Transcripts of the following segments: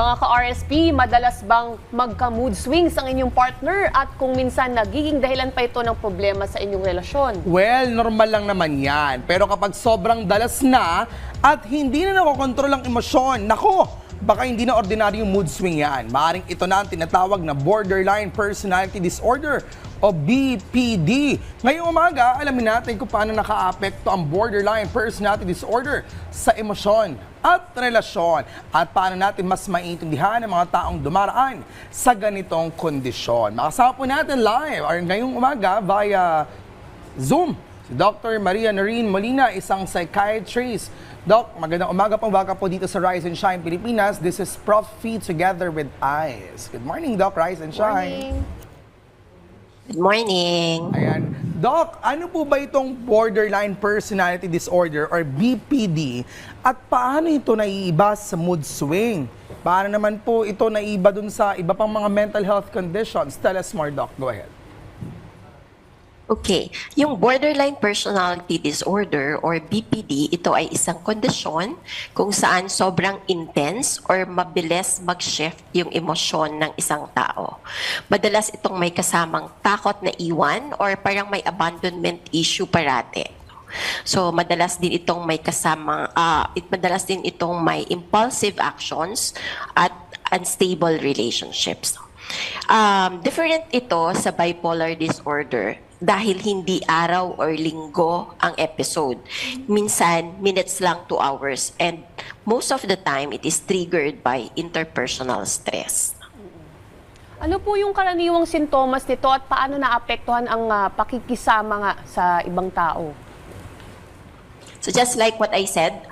Mga ka-RSP, madalas bang magka-mood swings ang inyong partner at kung minsan nagiging dahilan pa ito ng problema sa inyong relasyon? Well, normal lang naman yan. Pero kapag sobrang dalas na at hindi na nakokontrol ang emosyon, nako, baka hindi na ordinaryong mood swing yan. Maaring ito na ang tinatawag na borderline personality disorder o BPD. Ngayong umaga, alamin natin kung paano nakaapekto ang borderline personality disorder sa emosyon at relasyon at paano natin mas maintindihan ang mga taong dumaraan sa ganitong kondisyon. Makasama po natin live or ngayong umaga via Zoom si Dr. Maria Noreen Molina, isang psychiatrist. Doc, magandang umaga pong baka po dito sa Rise and Shine Pilipinas. This is Prof. Fee together with Eyes. Good morning, Doc. Rise and Shine. Morning. Good morning. Ayan. Doc, ano po ba itong borderline personality disorder or BPD at paano ito naiiba sa mood swing? Paano naman po ito naiiba dun sa iba pang mga mental health conditions? Tell us more, Doc. Go ahead. Okay, yung borderline personality disorder or BPD, ito ay isang kondisyon kung saan sobrang intense or mabilis mag-shift yung emosyon ng isang tao. Madalas itong may kasamang takot na iwan or parang may abandonment issue parate. So madalas din itong may madalas din itong may impulsive actions at unstable relationships. Different ito sa bipolar disorder dahil hindi araw or linggo ang episode. Minsan, minutes lang to hours. And most of the time, it is triggered by interpersonal stress. Ano po yung karaniwang sintomas nito at paano naapektuhan ang pakikisama nga sa ibang tao? So just like what I said,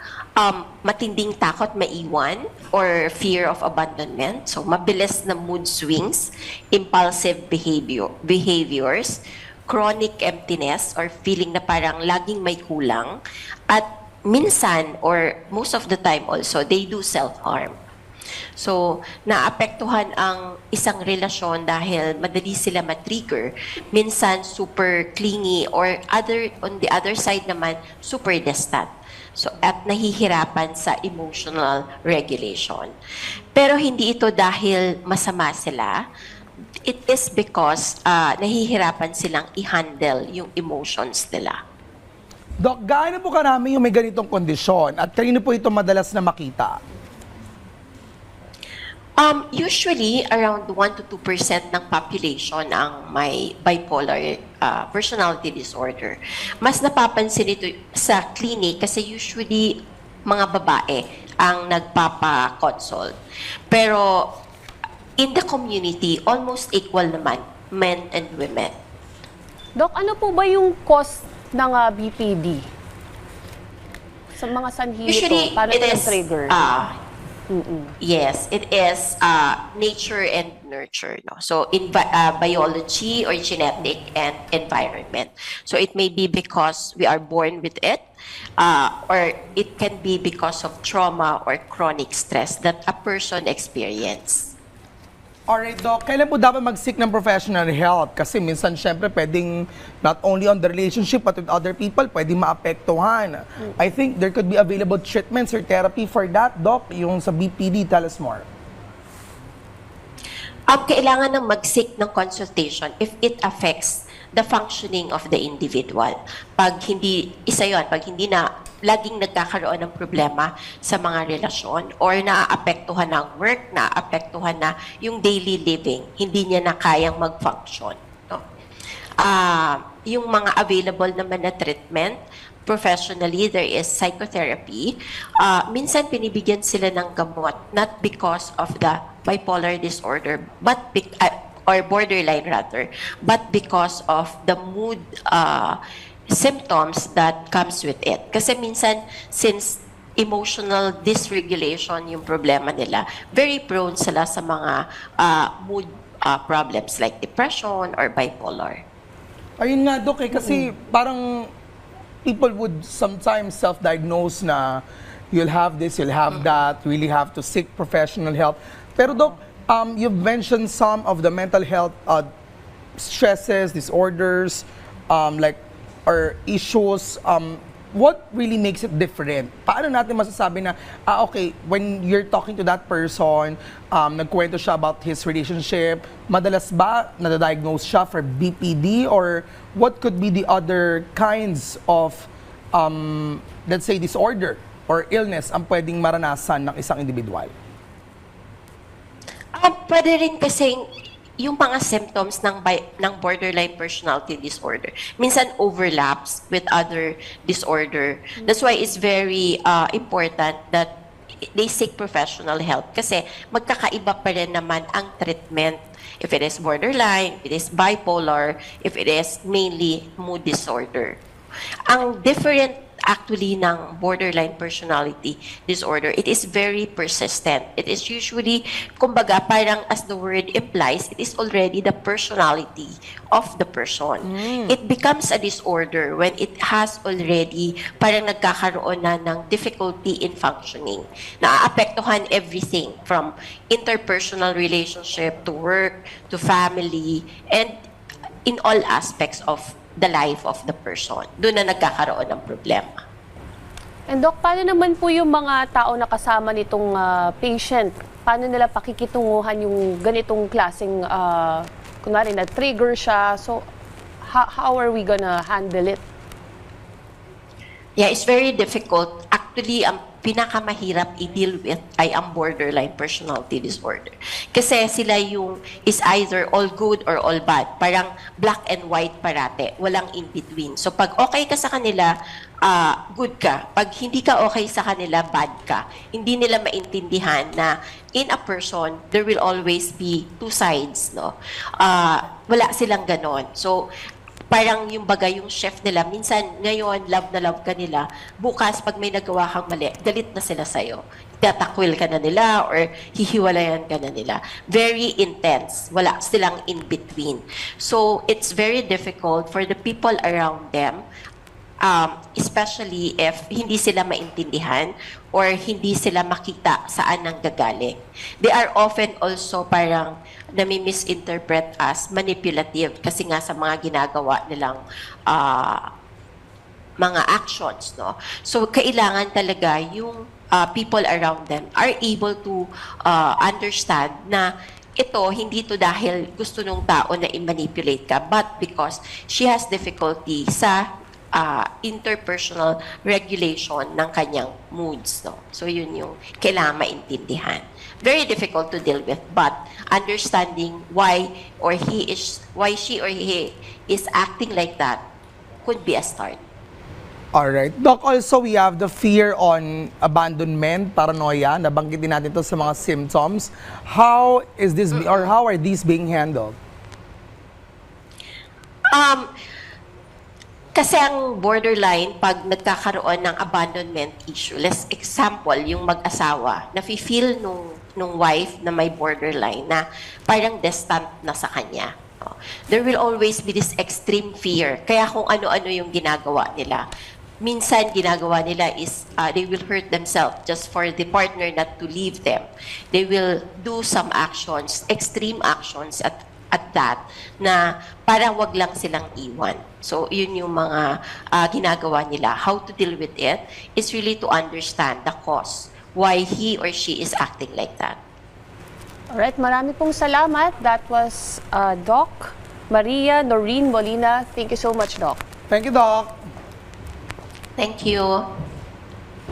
matinding takot maiwan or fear of abandonment. So mabilis na mood swings, impulsive behaviors, chronic emptiness or feeling na parang laging may kulang, at minsan or most of the time also, they do self-harm. So, naapektuhan ang isang relasyon dahil madali sila matrigger, minsan super clingy or on the other side naman, super distant. So, at nahihirapan sa emotional regulation. Pero hindi ito dahil masama sila. It is because nahihirapan silang i-handle yung emotions nila. Doc, gaano po karami yung may ganitong kondisyon at kanino po ito madalas na makita? Usually, around 1 to 2% ng population ang may bipolar personality disorder. Mas napapansin ito sa clinic kasi usually mga babae ang nagpapa-consult. Pero in the community, almost equal naman, men and women. Doc, ano po ba yung cause ng BPD? Sa mga sanhi Usually, nito, paano it ito is, trigger? yes, it is nature and nurture. No? So in biology or genetic and environment. So it may be because we are born with it, or it can be because of trauma or chronic stress that a person experience. Alright, Doc, kailan po dapat mag-seek ng professional help? Kasi minsan, syempre, pwedeng not only on the relationship but with other people, pwedeng maapektuhan. I think there could be available treatments or therapy for that, Doc, yung sa BPD. Tell us more. Kailangan ng mag-seek ng consultation if it affects the functioning of the individual. Pag hindi na laging nagkakaroon ng problema sa mga relasyon or naaapektuhan ng work, naaapektuhan na yung daily living, hindi niya na kayang mag-function. No? Yung mga available naman na treatment, professionally, there is psychotherapy. Minsan pinibigyan sila ng gamot, not because of the bipolar disorder, but or borderline rather, but because of the mood symptoms that comes with it. Kasi minsan, since emotional dysregulation yung problema nila, very prone sila sa mga mood problems like depression or bipolar. Ayun nga, Doc, kasi parang people would sometimes self-diagnose na you'll have this, you'll have that, really have to seek professional help. Pero Doc, you've mentioned some of the mental health stresses, disorders, or issues what really makes it different? Paano natin masasabi na, okay, when you're talking to that person, nagkwento siya about his relationship, madalas ba nadadiagnose siya for BPD, or what could be the other kinds of, let's say, disorder or illness ang pwedeng maranasan ng isang individual? Pwede rin kasing yung mga symptoms ng borderline personality disorder minsan overlaps with other disorder. That's why it's very important that they seek professional help kasi magkakaiba pa rin naman ang treatment. If it is borderline, if it is bipolar, if it is mainly mood disorder. Ang different actually ng borderline personality disorder, it is very persistent. It is usually, kumbaga, parang as the word implies, it is already the personality of the person. It becomes a disorder when it has already, parang nagkakaroon na ng difficulty in functioning. Naaapektuhan everything from interpersonal relationship to work, to family, and in all aspects of the life of the person. Doon na nagkakaroon ng problema. And Doc, paano naman po yung mga tao na kasama nitong patient? Paano nila pakikitunguhan yung ganitong klaseng, kunwari na-trigger siya? So, how are we gonna handle it? Yeah, it's very difficult. Actually, ang pinakamahirap i-deal with ay ang borderline personality disorder. Kasi sila yung is either all good or all bad. Parang black and white parate. Walang in-between. So pag okay ka sa kanila, good ka. Pag hindi ka okay sa kanila, bad ka. Hindi nila maintindihan na in a person, there will always be two sides. No? Wala silang ganon. So, parang yung bagay, yung chef nila, minsan ngayon, love na love ka nila, bukas pag may nagawa kang mali, galit na sila sa'yo. Tatakwil ka na nila or hihiwalayan ka na nila. Very intense. Wala silang in between. So, it's very difficult for the people around them, especially if hindi sila maintindihan or hindi sila makita saan nang gagaling. They are often also parang nami-misinterpret as manipulative kasi nga sa mga ginagawa nilang mga actions, no? So, kailangan talaga yung people around them are able to understand na ito, hindi to dahil gusto nung tao na i-manipulate ka, but because she has difficulty sa interpersonal regulation ng kanyang moods. No? So, yun yung kailangan maintindihan. Very difficult to deal with, but understanding why she or he is acting like that could be a start. Alright. Doc, also we have the fear on abandonment, paranoia. Nabanggitin natin ito sa mga symptoms. How is this, or how are these being handled? Kasi ang borderline, pag nagkakaroon ng abandonment issue, let's example, yung mag-asawa, nafe-feel nung wife na may borderline na parang distant na sa kanya. There will always be this extreme fear. Kaya kung ano-ano yung ginagawa nila, minsan ginagawa nila is they will hurt themselves just for the partner not to leave them. They will do some actions, extreme actions at that, na para wag lang silang iwan. So, yun yung mga ginagawa nila. How to deal with it is really to understand the cause, why he or she is acting like that. Alright, marami pong salamat. That was Doc Maria Noreen Molina. Thank you so much, Doc. Thank you, Doc. Thank you.